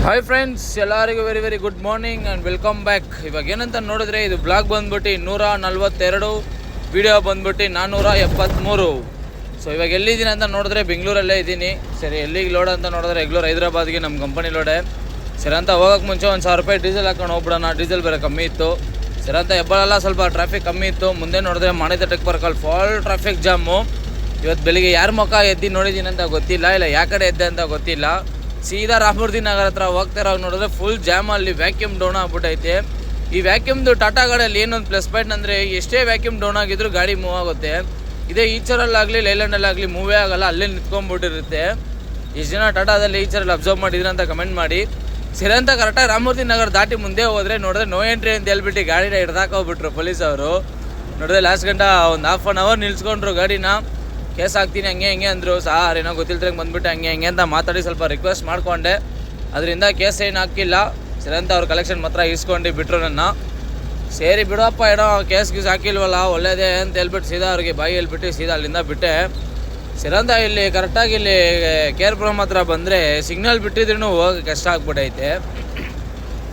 Hi friends, ಎಲ್ಲರಿಗೂ very very good morning and welcome back. ಇವಾಗ ಏನಂತ ನೋಡಿದ್ರೆ ಇದು ಬ್ಲಾಗ್ ಬಂದ್ಬಿಟ್ಟು 142, ವಿಡಿಯೋ ಬಂದ್ಬಿಟ್ಟು 473. ಸೊ ಇವಾಗ ಎಲ್ಲಿದ್ದೀನಿ ಅಂತ ನೋಡಿದ್ರೆ ಬೆಂಗಳೂರಲ್ಲೇ ಇದ್ದೀನಿ. ಸರಿ, ಎಲ್ಲಿಗೆ ಲೋಡ್ ಅಂತ ನೋಡಿದ್ರೆ ಬೆಂಗಳೂರು ಹೈದ್ರಾಬಾದ್ಗೆ ನಮ್ಮ ಕಂಪನಿ ಲೋಡೆ. ಸರಿ ಅಂತ ಹೋಗೋಕ್ಕೆ ಮುಂಚೆ ಒಂದು 1000 ರೂಪಾಯಿ ಡೀಸೆಲ್ ಹಾಕೊಂಡು ಹೋಗ್ಬಿಡೋಣ. ಡೀಸೆಲ್ ಬೇರೆ ಕಮ್ಮಿ ಇತ್ತು. ಸರಿ ಅಂತ ಹೆಬ್ಬಾಳೆಲ್ಲ ಸ್ವಲ್ಪ ಟ್ರಾಫಿಕ್ ಕಮ್ಮಿ ಇತ್ತು. ಮುಂದೆ ನೋಡಿದ್ರೆ ಮಾಣಿತ ಬರ್ಕಲ್ಲಿ ಫಾಲ್ ಟ್ರಾಫಿಕ್ ಜಾಮು. ಇವತ್ತು ಬೆಳಿಗ್ಗೆ ಯಾರ ಮುಖ ಎದ್ದು ನೋಡಿದ್ದೀನಿ ಅಂತ ಗೊತ್ತಿಲ್ಲ, ಇಲ್ಲ ಯಾವ ಕಡೆ ಎದ್ದೆ ಅಂತ ಗೊತ್ತಿಲ್ಲ. ಸೀದಾ ರಾಮಮೂರ್ತಿ ನಗರ ಹತ್ರ ಹೋಗ್ತಾರಾಗ ನೋಡಿದ್ರೆ ಫುಲ್ ಜಾಮಲ್ಲಿ ವ್ಯಾಕ್ಯೂಮ್ ಡೌನ್ ಆಗ್ಬಿಟ್ಟೈತೆ. ಈ ವ್ಯಾಕ್ಯೂಮ್ದು ಟಾಟಾ ಗಾಡಿಯಲ್ಲಿ ಏನೊಂದು ಪ್ಲಸ್ ಪಾಯಿಂಟ್ ಅಂದರೆ ಎಷ್ಟೇ ವ್ಯಾಕ್ಯೂಮ್ ಡೌನ್ ಆಗಿದ್ರು ಗಾಡಿ ಮೂವ್ ಆಗುತ್ತೆ. ಇದೇ ಈಚರಲ್ಲಾಗಲಿ ಲೈಲ್ಯಾಂಡಲ್ಲಾಗಲಿ ಮೂವೇ ಆಗಲ್ಲ, ಅಲ್ಲೇ ನಿಂತ್ಕೊಂಡ್ಬಿಟ್ಟಿರುತ್ತೆ. ಎಷ್ಟು ಜನ ಟಾಟಾದಲ್ಲಿ ಈಚರಲ್ಲಿ ಅಬ್ಸರ್ವ್ ಮಾಡಿದ್ರೆ ಅಂತ ಕಮೆಂಟ್ ಮಾಡಿ. ಸರಿ ಅಂತ ಕರೆಕ್ಟಾಗಿ ರಾಮಮೂರ್ತಿ ನಗರ ದಾಟಿ ಮುಂದೆ ಹೋದರೆ ನೋಡಿದ್ರೆ ನೋ ಎಂಟ್ರಿ ಅಂತ ಹೇಳ್ಬಿಟ್ಟು ಗಾಡಿನ ಹಿಡ್ದಾಕೋಗ್ಬಿಟ್ರು ಪೊಲೀಸ್ ಅವರು. ನೋಡಿದ್ರೆ ಲಾಸ್ಟ್ ಗಂಟ ಒಂದು ಹಾಫ್ ಆನ್ ಅವರ್ ನಿಲ್ಸ್ಕೊಂಡ್ರು ಗಾಡಿನ. ಕೇಸ್ ಹಾಕ್ತೀನಿ ಹಂಗೆ ಹಿಂಗೆ ಅಂದರು. ಸಾರ್ ಏನೋ ಗೊತ್ತಿಲ್ದಂಗೆ ಬಂದುಬಿಟ್ಟು ಹಂಗೆ ಹಿಂಗೆ ಅಂತ ಮಾತಾಡಿ ಸ್ವಲ್ಪ ರಿಕ್ವೆಸ್ಟ್ ಮಾಡಿಕೊಂಡೆ. ಅದರಿಂದ ಕೇಸ್ ಏನು ಹಾಕಿಲ್ಲ. ಸರಿ ಅಂತ ಅವ್ರ ಕಲೆಕ್ಷನ್ ಮಾತ್ರ ಇಸ್ಕೊಂಡು ಬಿಟ್ಟರು ನನ್ನ. ಸೇರಿ ಬಿಡಪ್ಪ, ಏನೋ ಕೇಸ್ ಗೀಸ್ ಹಾಕಿಲ್ವಲ್ಲ, ಒಳ್ಳೇದೇ ಅಂತ ಹೇಳ್ಬಿಟ್ಟು ಸೀದಾ ಅವ್ರಿಗೆ ಬಾಯಿ ಹೇಳ್ಬಿಟ್ಟು ಸೀದಾ ಅಲ್ಲಿಂದ ಬಿಟ್ಟೆ. ಸರಂತ ಇಲ್ಲಿ ಕರೆಕ್ಟಾಗಿ ಇಲ್ಲಿ ಕೇರ್ಪುರಂ ಹತ್ರ ಬಂದರೆ ಸಿಗ್ನಲ್ ಬಿಟ್ಟಿದ್ರೂ ಹೋಗಿ ಕಷ್ಟ ಆಗ್ಬಿಟ್ಟೈತೆ.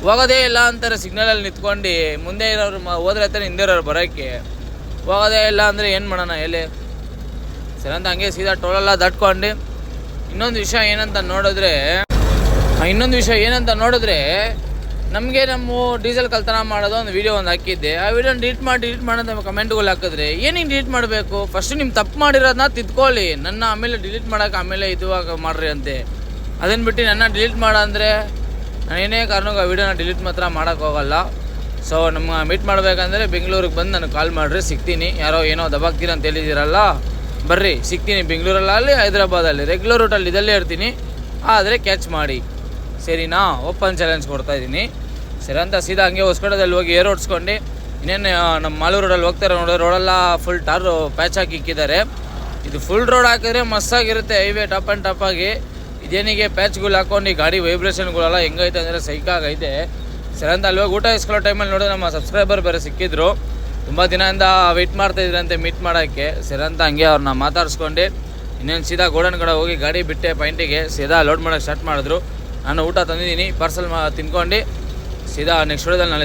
ಹೋಗೋದೇ ಇಲ್ಲ ಅಂತಾರೆ ಸಿಗ್ನಲಲ್ಲಿ ನಿಂತ್ಕೊಂಡು. ಮುಂದೆ ಇರೋರು ಹೋದ್ರೆ ಅಂತಾರೆ, ಹಿಂದೆ ಇರೋರು ಬರೋಕ್ಕೆ ಹೋಗೋದೇ ಇಲ್ಲ ಅಂದರೆ ಏನು ಮಾಡೋಣ ಹೇಳಿ. ಸರಂತ ಹಂಗೆ ಸೀದಾ ಟೋಲೆಲ್ಲ ದಾಟ್ಕೊಂಡು ಇನ್ನೊಂದು ವಿಷಯ ಏನಂತ ನೋಡಿದ್ರೆ ನಮಗೆ ನಮ್ಮ ಡೀಸೆಲ್ ಕಳ್ತನ ಮಾಡೋದು ಒಂದು ವೀಡಿಯೋ ಹಾಕಿದ್ದೆ. ಆ ವೀಡಿಯೋನ ಡಿಲೀಟ್ ಮಾಡೋದು ಕಮೆಂಟ್ಗಳು ಹಾಕಿದ್ರೆ ಏನಿಗೆ ಡಿಲೀಟ್ ಮಾಡಬೇಕು? ಫಸ್ಟು ನಿಮ್ಮ ತಪ್ಪು ಮಾಡಿರೋದನ್ನ ತಿದ್ಕೊಳ್ಳಿ. ನನ್ನ ಆಮೇಲೆ ಡಿಲೀಟ್ ಮಾಡೋಕೆ ಆಮೇಲೆ ಇದುವಾಗ ಮಾಡಿರಿ ಅಂತೆ. ಅದನ್ನು ಬಿಟ್ಟು ನನ್ನ ಡಿಲೀಟ್ ಮಾಡೋ ಅಂದರೆ ನಾನು ಏನೇ ಕಾರಣಕ್ಕೂ ಆ ವೀಡಿಯೋನ ಡಿಲೀಟ್ ಮಾತ್ರ ಮಾಡೋಕ್ಕೆ ಹೋಗಲ್ಲ. ಸೊ ನಮ್ಮ ಮೀಟ್ ಮಾಡಬೇಕಂದ್ರೆ ಬೆಂಗಳೂರಿಗೆ ಬಂದು ನನಗೆ ಕಾಲ್ ಮಾಡಿರಿ, ಸಿಗ್ತೀನಿ. ಯಾರೋ ಏನೋ ದಬಾಕ್ತೀರ ಅಂತ ಹೇಳಿದ್ದೀರಲ್ಲ, ಬರ್ರಿ ಸಿಗ್ತೀನಿ. ಬೆಂಗಳೂರಲ್ಲಾಗಲಿ ಹೈದ್ರಾಬಾದಲ್ಲಿ ರೆಗ್ಯುಲರ್ ರೂಟಲ್ಲಿ ಇದಲ್ಲೇ ಇರ್ತೀನಿ, ಆದರೆ ಕ್ಯಾಚ್ ಮಾಡಿ. ಸರಿನಾ? ಓಪನ್ ಚಾಲೆಂಜ್ ಕೊಡ್ತಾಯಿದ್ದೀನಿ. ಸರಿ ಅಂತ ಸೀದಾ ಹಂಗೆ ಹೊಸ್ಕೊಡೋದಲ್ಲಿ ಹೋಗಿ ಏರ್ ಓಡಿಸ್ಕೊಂಡು ಇನ್ನೇನು ನಮ್ಮ ಮಾಲೂರು ರೋಡಲ್ಲಿ ಹೋಗ್ತಾರೆ ನೋಡಿದ್ರೆ ರೋಡೆಲ್ಲ ಫುಲ್ ಟಾರು ಪ್ಯಾಚ್ ಹಾಕಿ ಇಕ್ಕಿದ್ದಾರೆ. ಇದು ಫುಲ್ ರೋಡ್ ಹಾಕಿದ್ರೆ ಮಸ್ತಾಗಿರುತ್ತೆ, ಹೈವೇ ಟಾಪ್ ಆ್ಯಂಡ್ ಟಾಪಾಗಿ. ಇದೇನಿಗೆ ಪ್ಯಾಚ್ಗಳು ಹಾಕೊಂಡು ಈ ಗಾಡಿ ವೈಬ್ರೇಷನ್ಗಳೆಲ್ಲ ಹೆಂಗೈತೆ ಅಂದರೆ ಸೈಕಾಗೈತೆ. ಸರಿ ಅಂತ ಅಲ್ಲಿ ಹೋಗಿ ಊಟ ಇಸ್ಕೊಳ್ಳೋ ಟೈಮಲ್ಲಿ ನೋಡಿದ್ರೆ ನಮ್ಮ ಸಬ್ಸ್ಕ್ರೈಬರ್ ಬೇರೆ ಸಿಕ್ಕಿದ್ರು. ತುಂಬ ದಿನದಿಂದ ವೆಯ್ಟ್ ಮಾಡ್ತಾಯಿದ್ರಂತೆ ಮೀಟ್ ಮಾಡೋಕ್ಕೆ. ಸರಿ ಅಂತ ಹಂಗೆ ಅವ್ರನ್ನ ಮಾತಾಡಿಸ್ಕೊಂಡು ಇನ್ನೇನು ಸೀದಾ ಗೋಡನ್ ಕಡೆ ಹೋಗಿ ಗಾಡಿ ಬಿಟ್ಟೆ ಪಾಯಿಂಟಿಗೆ. ಸೀದಾ ಲೋಡ್ ಮಾಡೋಕ್ಕೆ ಸ್ಟಾರ್ಟ್ ಮಾಡಿದ್ರು. ನಾನು ಊಟ ತಂದಿದ್ದೀನಿ, ಪಾರ್ಸಲ್ ತಿನ್ಕೊಂಡು ಸೀದಾ ನೆಕ್ಸ್ಟ್ ವಿಡಿಯೋದಲ್ಲಿ ನಾಳೆ